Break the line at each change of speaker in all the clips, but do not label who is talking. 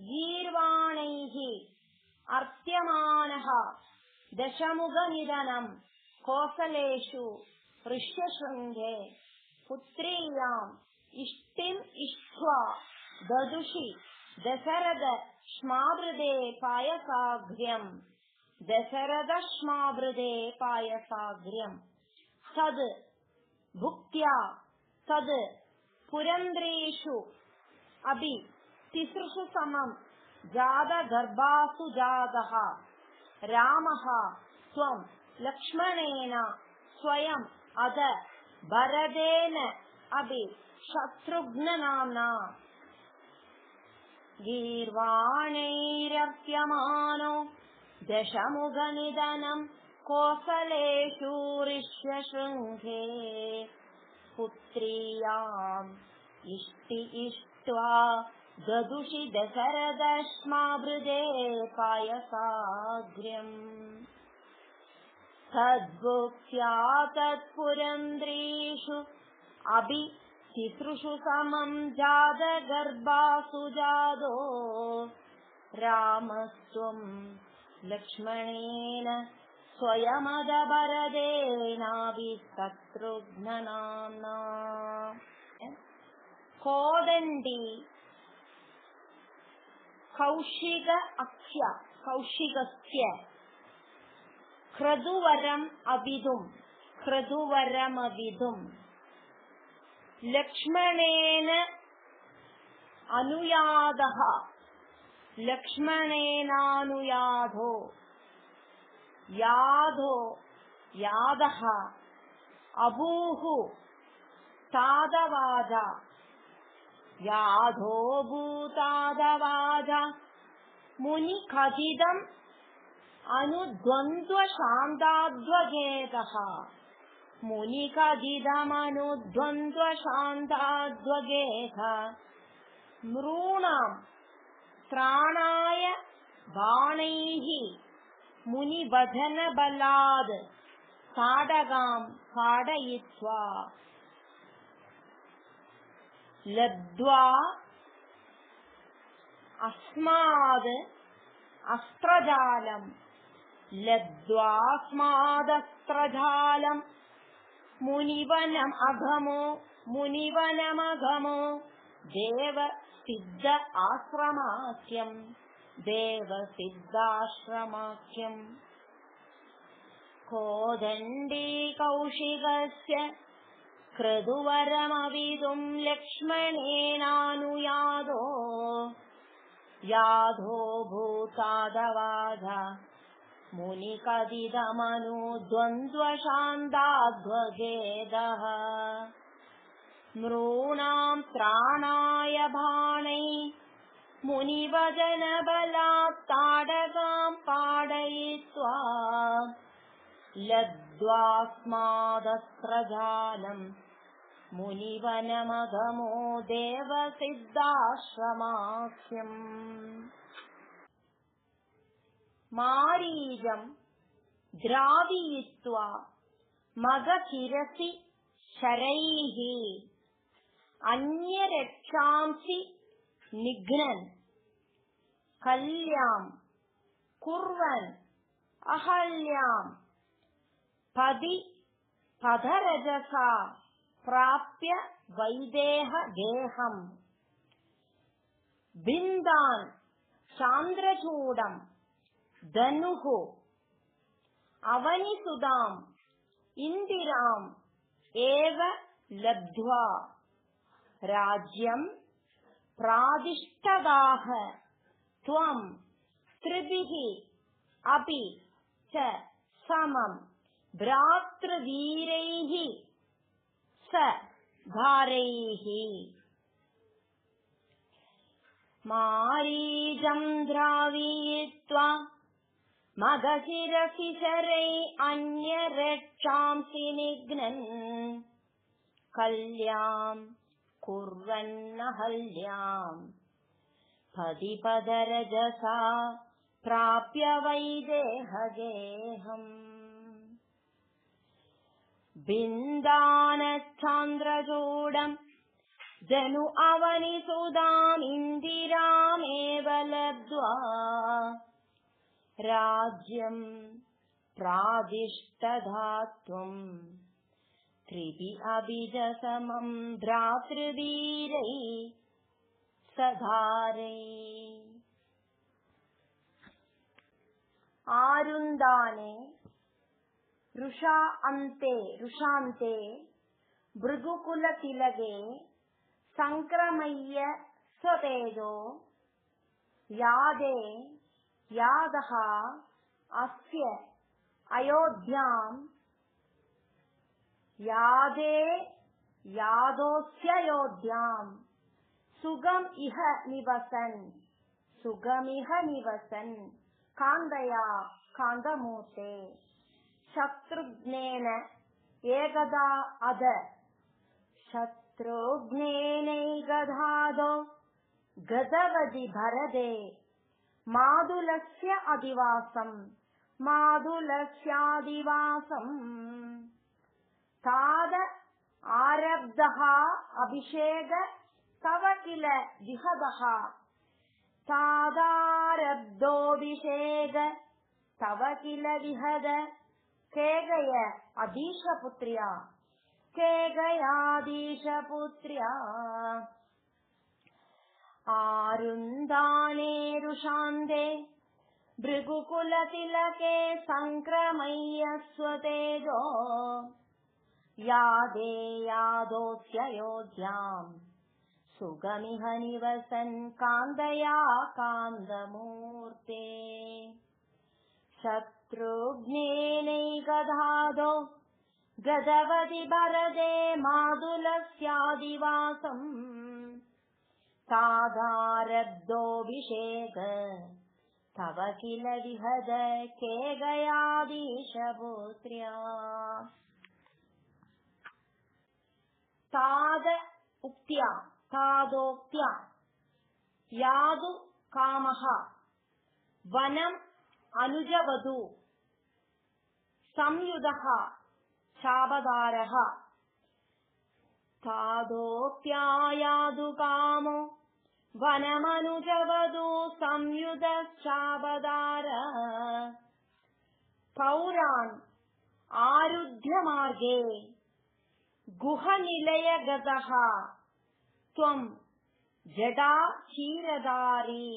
गीर्वाणैः अर्त्यमानः दशमुखनिधनं कोसलेषु ऋष्यशृङ्गे पुत्र्याम् इष्टिम् इष्ट्वा ददुषि दशरथश्मावृते पायसाघ्र्यम् दशरथश्मावृते पायसाघ्र्यम् तद् भुक्त्या तद् पुरन्द्रेषु अपि तिसृषु समं जातगर्भासु जातः रामः त्वं लक्ष्मणेन स्वयम् अथ भरतेन अपि शत्रुघ्ननाम्ना गीर्वाणैरर्प्यमानो दशमुखनिधनं कोसलेषु ऋष्यशृङ्गे पुत्र्याम् इष्टि इष्ट्वा ददुषि दशरथश्मावृते पायसाघ्र्यम् तद्भुक्त्या तत्पुरन्द्रीषु अपि तिसृषु समं जातगर्भासु जातो रामस्त्वं लक्ष्मणेन स्वयमद भरतेनापि शत्रुघ्ननाम्ना कोदण्डी कौशिकस्य क्रतुवरमविदुम् लक्ष्मणेन अनुयातः लक्ष्मणेनानुयातो यादः अबूः तादवाद याधो भूतादवाद मुनिकथितम् अनुद्वन्द्वशान्ताद्वगेतः मुनिकथितमनुद्वन्द्वशान्ताद्वगेत नॄणां त्राणाय बाणैः मुनिवदनबलाद् ताडकां पाडयित्वा लब्ध्वा अस्माद् अस्त्रजालम् मुनिवनमगमो देवसिद्धाश्रमाख्यम् कोदण्डी कौशिकस्य क्रतुवरमविदुम् लक्ष्मणेनानुयातो याधो भूतादवाद मुनिकथितमनुद्वन्द्वशान्ताद्वगेतः नॄणां त्राणाय बाणै मुनिवदनबलात् ताडकां पाडयित्वा लब्ध्वास्मादस्त्रजालम् मुनिवनमगमो देवसिद्धाश्रमाख्यम् मारीजम् द्रावयित्वा मगशिरसि शरैः अन्यरक्षांसि निघ्नन् कल्यां कुर्वन् अहल्यां पदरजसा प्राप्य वैदेहगेहम् बिन्दान् चान्द्रचूडम् धनुः अवनिसुताम् इन्दिराम् एव लब्ध्वा राज्यम् प्रादिष्टदाः त्वम् त्रिभिः अपि च समम् भ्रातृवीरैः स भारैः मारीजम् द्रावयित्वा मगशिरसि शरै अन्यरक्षांसि निघ्नन् कल्यां कुर्वन्नहल्यां पदिपदरजसा प्राप्य वैदेहगेहम् बिन्दानश्चान्द्रचूडम् जनु अवनिसुताम् इन्दिरामेव लब्ध्वा राज्यं प्रादिष्टधात्वं त्रिभि अभिजसमं भ्रातृवीरै सधारै आरुन्दाने रुषान्ते भृगुकुलतिलगे संक्रमय्य स्वतेजो यादः अस्य यादोऽस्योऽयोध्यां सुगमिह निवसन् कान्दया कान्दमूर्ते शत्रुघ्नेन शत्रुघ्नेनैकधादो गतवति भरते मादुलस्यादिवासम् ताद आरब्धः अभिषेक तव किल विहदः तादारब्धोऽभिषेक तव किल विहद केगयाधीशपुत्र्या आरुन्दाने रुषान्ते भृगुकुलतिलके संक्रमय्य स्वतेजो यादोऽस्योऽयोध्यां सुगमिह निवसन् कान्दया कान्दमूर्ते शत्रुघ्नेनैकधादो गतवति भरते मादुलस्यादिवासम् तादारब्धोऽभिषेक तव किल विहद केगयाधीशपुत्र्या तादोक्त्या यादु कामः वनम् अनुजवधू संयुधः शाबदारः तादोक्त्यायादु कामो वनमनुजवधू संयुधश्चाबदार पौरान् आरुध्य मार्गे गुहनिलयगतः त्वं जडा क्षीरधारी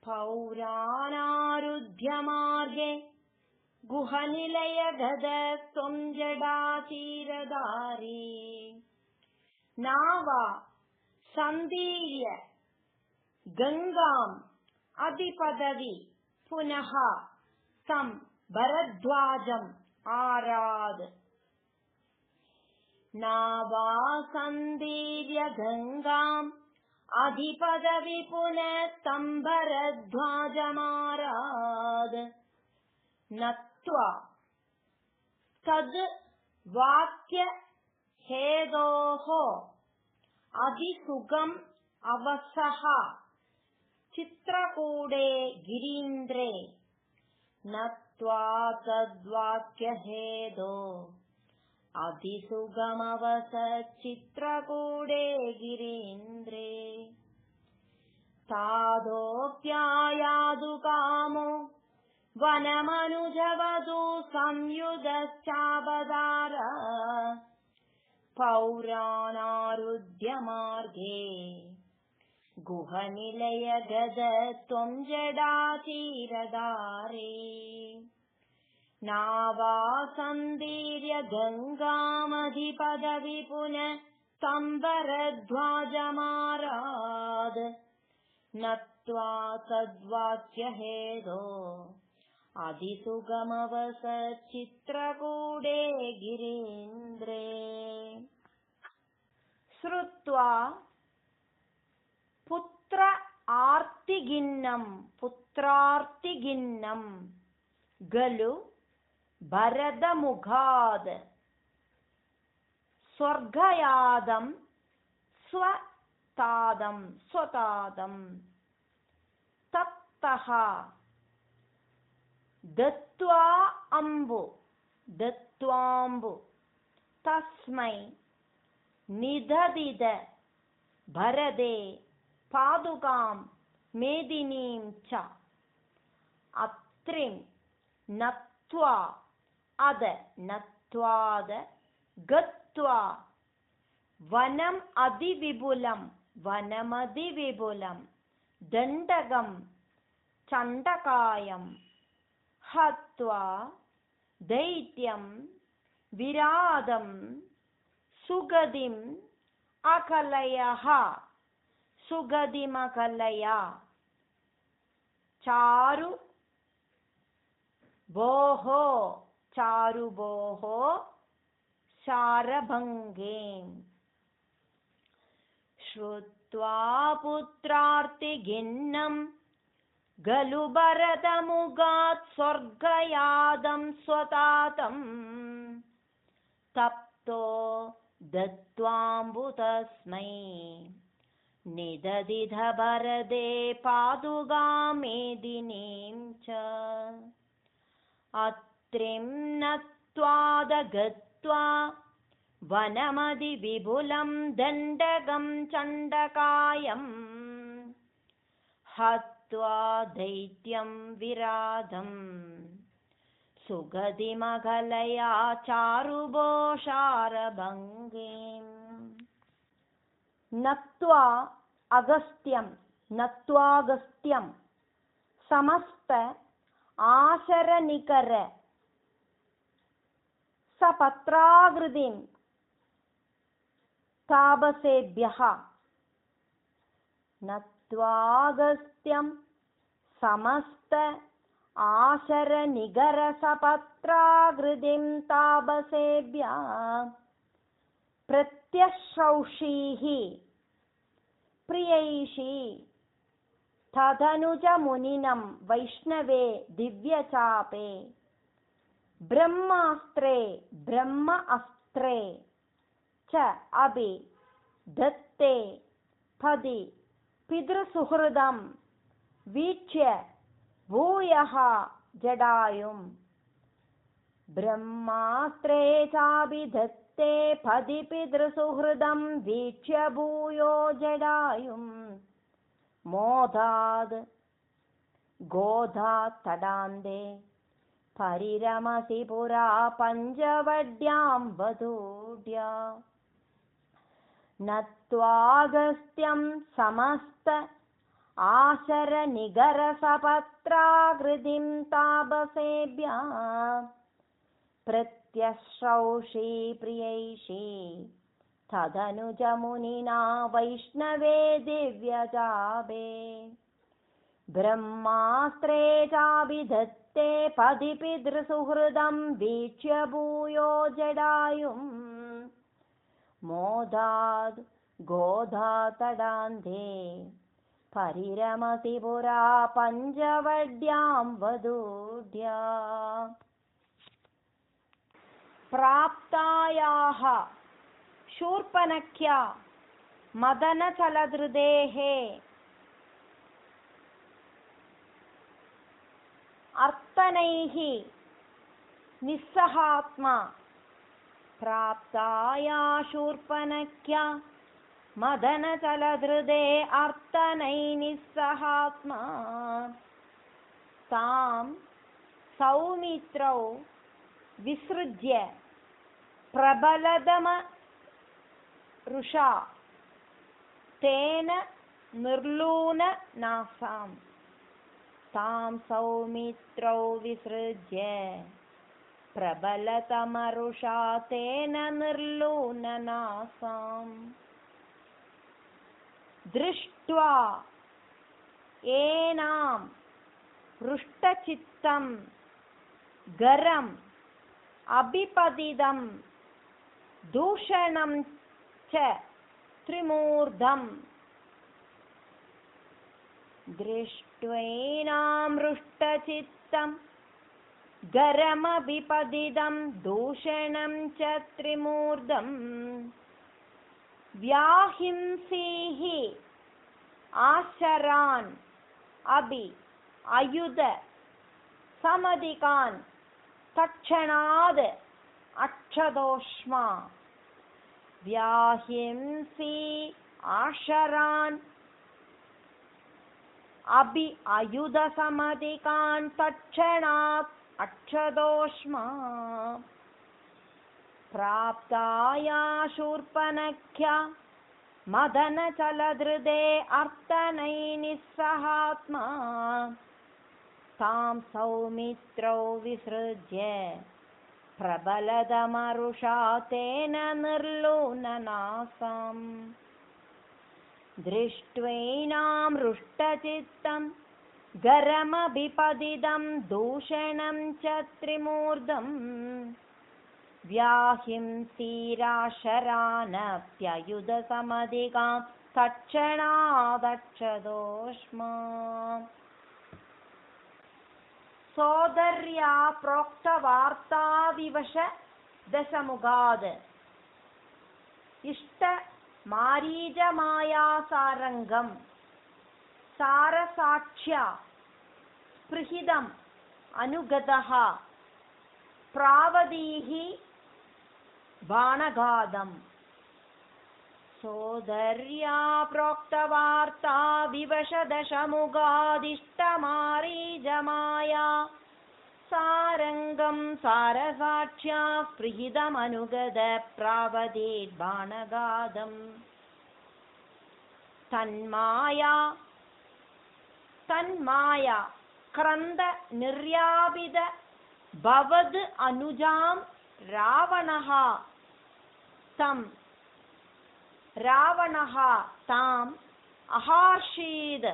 पौराणारुध्य मार्गे गुहनिलयगत त्वं जडा क्षीरधारी नावा सन्दीर्य गंगाम् अधिपदवि पुनः तं भरद्वाजम् आराध नावा सन्दीर्य गंगाम् अधिपदवि पुनः तं भरद्वाजमाराध नत्वा तद् वाक्य हेदोः अधिसुगम् अवसः चित्रकूटे गिरीन्द्रे नत्वा तद्वाक्य हेदो अधिसुगमवस चित्रकूटे गिरीन्द्रे तादोक्त्यायादु कामो वनमनुजवधू संयुधश्चाबदार पौराणारुध्य मार्गे गुहनिलयगत त्वं जडा क्षीरधारी नावा सन्दीर्य गंगामधिपदवि पुनः तं भरद्वाजमाराध नत्वा तद्वाक्य हेदो अधिसुगमवस चित्रकूटे गिरीन्द्रे श्रुत्वा पुत्रार्तिगिन्नं गलु भरतमुखाद स्वर्गयादं स्वतादं तत्तः दत्वाम्बु तस्मै निददिद भरते पादुकां मेदिनीं च अत्रिं नत्वा अद नत्वाद गत्वा वनम् अतिविपुलं दण्डकं चण्डकायं हत्वा दैत्यं विराधं सुगतिम् सुगतिमकलया चारुभोः शारभङ्गीम् श्रुत्वा पुत्रार्तिगिन्नं गलु भरतमुगात् स्वर्गयादं स्वतातं तप्तो दत्त्वाम्बुतस्मै निददिध भरते पादुकामेदिनीं च अत्रिं नत्वाद गत्वा वनमतिविपुलं दण्डकं चण्डकायं हत्वा दैत्यं विराधं सुगतिमकलया चारुभोशारभङ्गीम् नत्वागस्त्यं समस्त आशरनिकर सपत्राकृतिं तापसेभ्यः नत्वागस्त्यं समस्त आशरनिगरसपत्राकृतिं तापसेभ्यः प्रत्यश्रौषीः प्रियैषी तदनुजमुनिनं वैष्णवे दिव्यचापे ब्रह्मास्त्रे च अपि दत्ते पदि पितृसुहृदं वीक्ष्य भूयः जडायुम् ब्रह्मास्त्रे चापि दत्ते पदि पितृसुहृदं वीक्ष्य भूयो जडायुम् मोदाद् गोधात् तडान्ते परिरमसि पुरा पञ्चवड्यां वधूढ्या नत्वागस्त्यं समस्त आशरनिगरसपत्राकृतिं तापसेभ्यः प्रत्यश्रौषी प्रियैषी तदनुजमुनिना वैष्णवे दिव्यचापे ब्रह्मास्त्रे चापि दत्ते पदि पितृसुहृदं वीक्ष्य भूयो जडायुम् मोदाद् गोधात् तडान्ते परिरमसि पुरा पञ्चवड्यां वधूढ्या प्राप्तायाः शूर्पणख्या मदनचलधृतेः अर्तनैः निस्सहात्मा प्राप्ताया शूर्पणख्या मदनचलधृते अर्तनै निस्सहात्मा तां सौमित्रौ विसृज्य प्रबलतमरुषा तेन निर्लूननासाम् तां सौमित्रौ विसृज्य प्रबलतमरुषा तेन निर्लूननासाम् दृष्ट्वा एनां हृष्टचित्तं गरम् अभिपतितं दूषणं च त्रिमूर्धम् दृष्ट्वैनां हृष्टचित्तं गरमभिपतितं दूषणं च त्रिमूर्धम् व्याहिंसीः आशरान् अभि अयुध समधिकान् तक्षणाद् अक्षतोष्मा व्याहिंसी आशरान् अभि अयुधसमधिकान् तत्क्षणात् अक्षदोष्मा प्राप्ताया शूर्पणख्या मदनचलधृदे अर्तनैनिस्सहात्मा तां सौमित्रौ विसृज्य प्रबलदमरुषा तेन निर्लूननासाम् दृष्ट्वैनां रुष्टचित्तं गरमभिपदिदं दूषणं च त्रिमूर्धम् व्याहिंसीराशरानप्ययुधसमधिकां तत्क्षणादक्षदोष्मा सोदर्या प्रोक्तवार्ताविवश दशमुगाद इष्ट मारीजमायासारङ्गं सारसाक्ष्या स्पृहिदम् अनुगतः प्रावदीः बाणगादम् सोदर्या प्रोक्तवार्ता विवशदशमुगादिष्टमारीजमाया सारङ्गं सारसाक्ष्या स्पृहिदमनुगद प्रावदेद्बाणगादम् तन्माया क्रन्द निर्यापित भवद् अनुजां रावणः ताम् अहार्षीद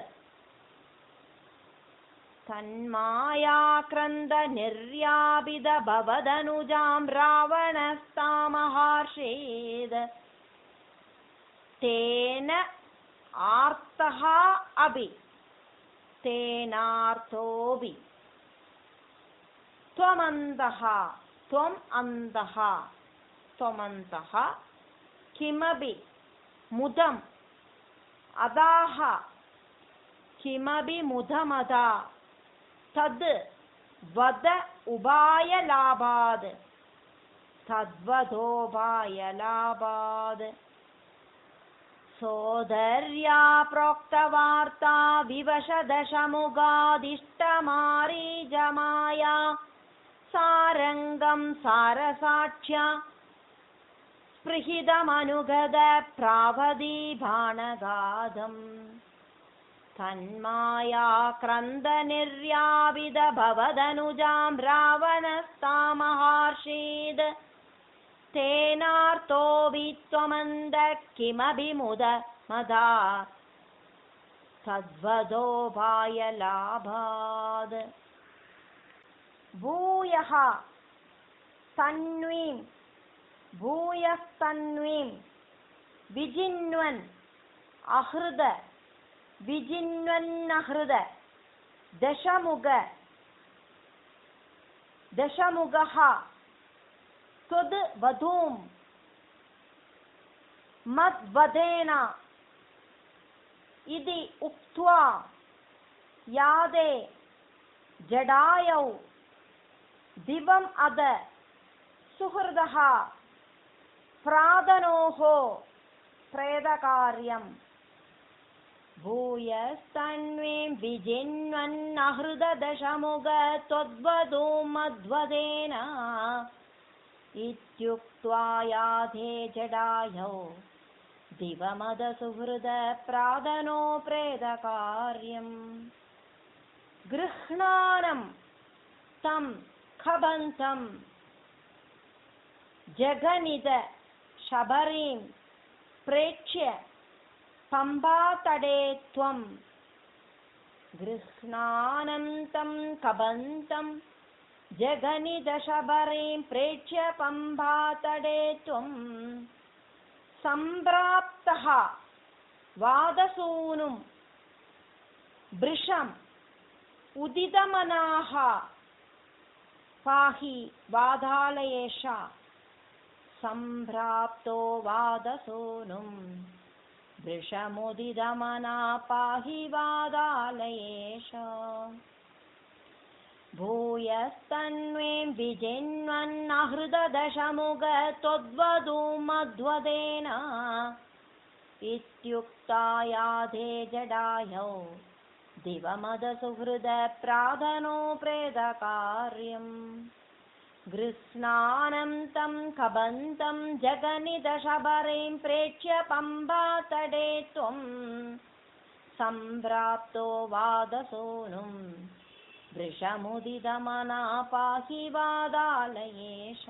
तन्मायाक्रन्द निर्यापित भवदनुजां रावणस्तामहार्षेद तेन आर्तः अपि तेनार्तोऽपि त्वमन्तः किमपि मुदम् अदाह किमपि मुदमदा तद् वद उपायलाभात् तद्वदोपायलाभात् सोदर्या प्रोक्तवार्ता विवशदशमुगादिष्टमारीजमाया सारङ्गं सारसाक्ष्या स्पृहिदमनुगद प्रावदीबाणगादम् तन्मायाक्रन्दनिर्यापित भवदनुजां रावणस्तामहार्षीद तेनार्तोऽपि त्वमन्तः किमपि मुदमदा तद्वदोपायलाभात् भूयस्तन्वीं विजिन्वन्नहृद दशमुगः त्वद्वधूं मद्वदेन इति उक्त्वा यादे जडायौ दिवम् अद सुहृदः प्रादनोः प्रेतकार्यम् भूयस्तन्वीं विजिन्वन्नहृद दशमुग त्वद्वधूं मद्वदेन इत्युक्त्वा याधे जडायौ दिवमदसुहृद प्रादनो प्रेतकार्यम् गृह्णानं तं खबन्तं जघनिद शबरीं प्रेक्ष्य पम्पातटे त्वं गृह्णानं तं खबन्तं जघनिदशबरीं प्रेक्ष्य पम्पातटे त्वं सम्प्राप्तः वादसूनुं वृषम् उदितमनाः पाहि वादालयेश सम्प्राप्तो वादसूनुं वृषमुदितमना पाहि वादालयेश भूयस्तन्वीं विजिन्वन्नहृद दशमुग त्वद्वधूं मद्वदेन इत्युक्ता याधे जडायौ दिवमदसुहृदप्राधनो प्रेदकार्यम् गृह्णानं तं कबन्तं जगनिदशबरीं प्रेक्ष्य पम्बातटे त्वं सम्प्राप्तो वादसूनुं वृषमुदितमना पाहि वादालयेश।